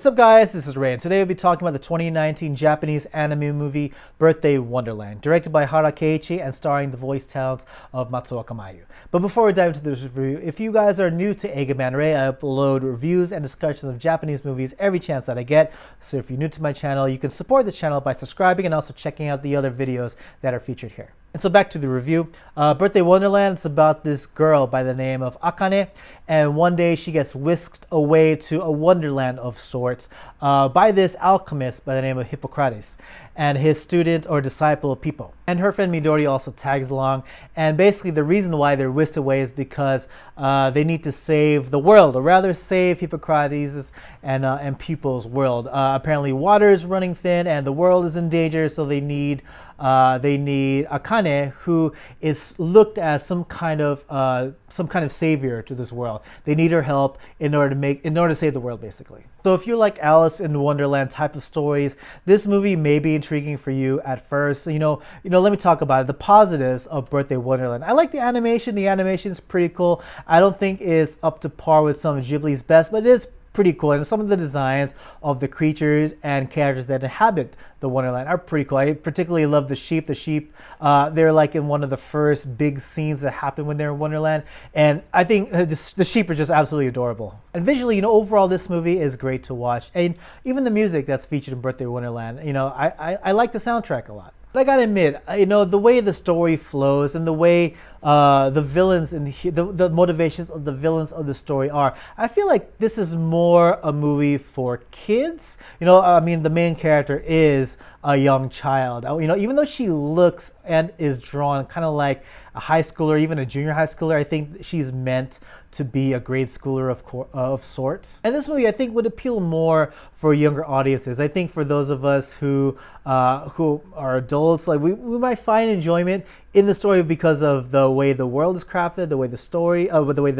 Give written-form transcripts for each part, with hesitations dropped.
What's up guys, this is Ray, and today we'll be talking about the 2019 Japanese anime movie Birthday Wonderland, directed by Hara Keiichi and starring the voice talents of Matsuoka Mayu. But before we dive into this review, if you guys are new to Eiga-Man Ray, I upload reviews and discussions of Japanese movies every chance that I get. So if you're new to my channel, you can support the channel by subscribing and also checking out the other videos that are featured here. And so back to the review. Birthday Wonderland is about this girl by the name of Akane, and one day she gets whisked away to a wonderland of sorts by this alchemist by the name of Hippocrates and his student or disciple Pippo. And her friend Midori also tags along, and basically the reason why they're whisked away is because they need to save the world, or rather save Hippocrates and Pippo's world. Apparently water is running thin and the world is in danger, so they need Akane, who is looked as some kind of savior to this world. They need her help in order to save the world, basically. So if you like Alice in Wonderland type of stories, this movie may be intriguing for you at first. Let me talk about it. The positives of Birthday Wonderland. I like the animation. The animation is pretty cool. I don't think it's up to par with some of Ghibli's best, but it is pretty cool, and some of the designs of the creatures and characters that inhabit the Wonderland are pretty cool. I particularly love the sheep. The sheep, they're like in one of the first big scenes that happen when they're in Wonderland, and I think the sheep are just absolutely adorable. And visually, overall this movie is great to watch, and even the music that's featured in Birthday Wonderland, I like the soundtrack a lot. But I gotta admit, the way the story flows and the way the villains and the motivations of the villains of the story are, I feel like this is more a movie for kids. The main character is a young child. Even though she looks and is drawn kind of like a high schooler, even a junior high schooler, I think she's meant to be a grade schooler of sorts. And this movie, I think, would appeal more for younger audiences. I think for those of us who are adults, like we might find enjoyment in the story because of the way the world is crafted, the way the story, the way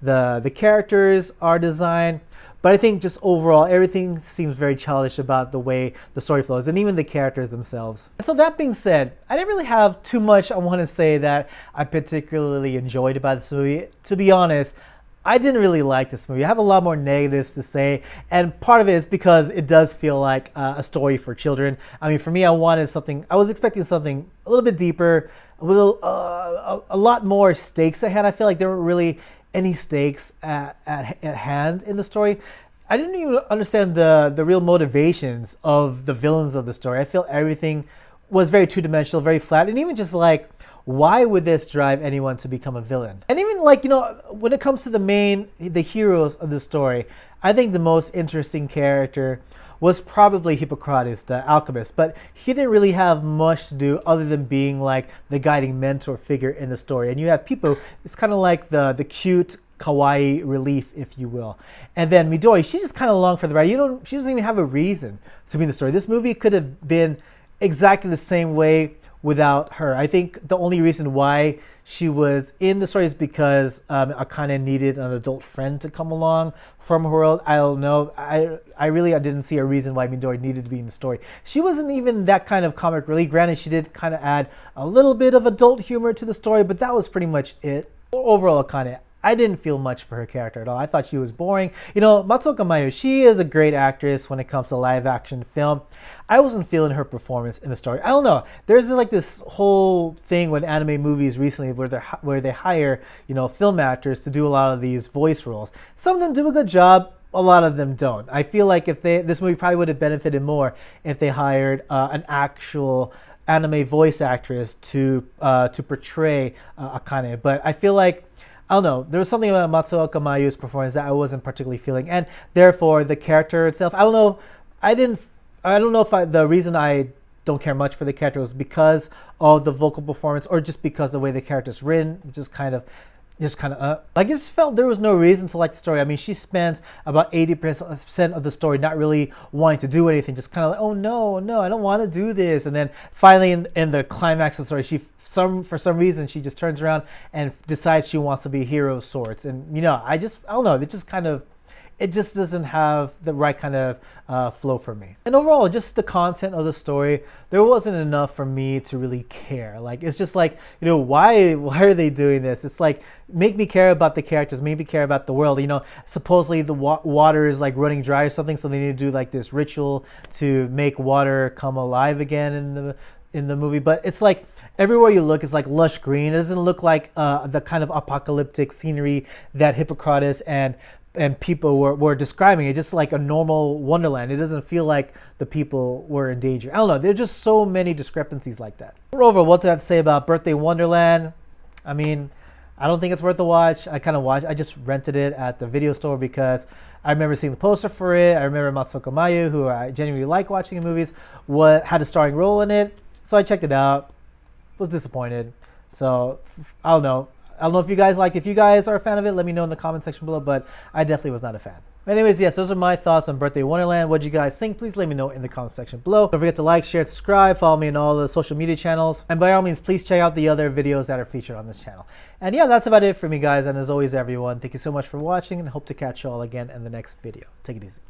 the characters are designed. But I think just overall, everything seems very childish about the way the story flows, and even the characters themselves. So that being said, I didn't really have too much I want to say that I particularly enjoyed about this movie. To be honest, I didn't really like this movie. I have a lot more negatives to say, and part of it is because it does feel like a story for children. For me, I was expecting something a little bit deeper, with a lot more stakes ahead. I feel like there weren't really any stakes at hand in the story. I didn't even understand the real motivations of the villains of the story. I feel everything was very two-dimensional, very flat, and even just like, why would this drive anyone to become a villain? And even when it comes to the heroes of the story, I think the most interesting character was probably Hippocrates, the alchemist, but he didn't really have much to do other than being like the guiding mentor figure in the story. And you have Pippo, it's kind of like the cute, kawaii relief, if you will. And then Midori, she's just kind of along for the ride. She doesn't even have a reason to be in the story. This movie could have been exactly the same way without her. I think the only reason why she was in the story is because Akane needed an adult friend to come along from her world. I don't know. I didn't see a reason why Midori needed to be in the story. She wasn't even that kind of comic relief. Granted, she did kind of add a little bit of adult humor to the story, but that was pretty much it. Overall, Akane, I didn't feel much for her character at all. I thought she was boring. Matsuoka Mayu, she is a great actress when it comes to live action film. I wasn't feeling her performance in the story. I don't know. There's like this whole thing with anime movies recently where they hire, film actors to do a lot of these voice roles. Some of them do a good job. A lot of them don't. I feel like this movie probably would have benefited more if they hired an actual anime voice actress to portray Akane. But I feel like, I don't know, there was something about Matsuoka Mayu's performance that I wasn't particularly feeling, and therefore the character itself, I don't know if the reason I don't care much for the character was because of the vocal performance or just because the way the character's written, I just felt there was no reason to like the story. She spends about 80% of the story not really wanting to do anything, just kind of like, oh no, I don't want to do this. And then finally in the climax of the story, for some reason, she just turns around and decides she wants to be a hero of sorts. And I don't know, it just doesn't have the right kind of flow for me. And overall, just the content of the story, there wasn't enough for me to really care. Like, it's just like, you know, why are they doing this? It's like, make me care about the characters, make me care about the world. You know, supposedly the water is like running dry or something, so they need to do like this ritual to make water come alive again in the movie. But it's like, everywhere you look, it's like lush green. It doesn't look like the kind of apocalyptic scenery that Hippocrates and people were describing. It's just like a normal wonderland. It doesn't feel like the people were in danger. I don't know. There's just so many discrepancies like that. Moreover, what do I have to say about Birthday Wonderland? I mean, I don't think it's worth the watch. I just rented it at the video store because I remember seeing the poster for it. I remember Matsuoka Mayu, who I genuinely like watching in movies, had a starring role in it. So I checked it out. Was disappointed. So I don't know if you guys like. If you guys are a fan of it, let me know in the comment section below. But I definitely was not a fan. Anyways, yes, those are my thoughts on Birthday Wonderland. What do you guys think? Please let me know in the comment section below. Don't forget to like, share, subscribe, follow me on all the social media channels, and by all means, please check out the other videos that are featured on this channel. And yeah, that's about it for me, guys. And as always, everyone, thank you so much for watching, and hope to catch you all again in the next video. Take it easy.